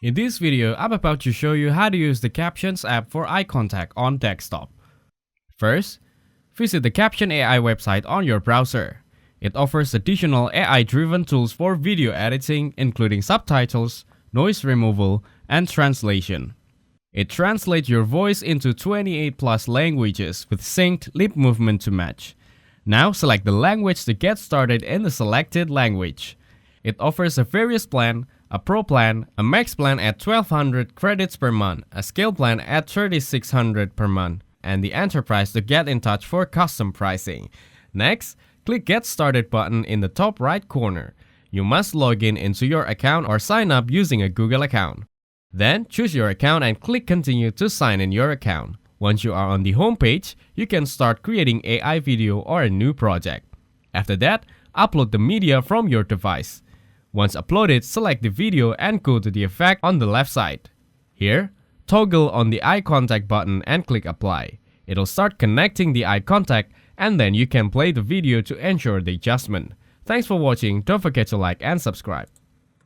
In this video, I'm about to show you how to use the Captions app for eye contact on desktop. First, visit the Caption AI website on your browser. It offers additional AI-driven tools for video editing, including subtitles, noise removal, and translation. It translates your voice into 28 plus languages with synced lip movement to match. Now select the language to get started in the selected language. It offers a various plan, a Pro plan, a Max plan at 1200 credits per month, a Scale plan at 3600 per month, and the Enterprise to get in touch for custom pricing. Next, click Get Started button in the top right corner. You must log in into your account or sign up using a Google account. Then choose your account and click Continue to sign in your account. Once you are on the home page, you can start creating AI video or a new project. After that, upload the media from your device. Once uploaded, select the video and go to the effect on the left side. Here, toggle on the eye contact button and click Apply. It'll start connecting the eye contact, and then you can play the video to ensure the adjustment. Thanks for watching. Don't forget to like and subscribe.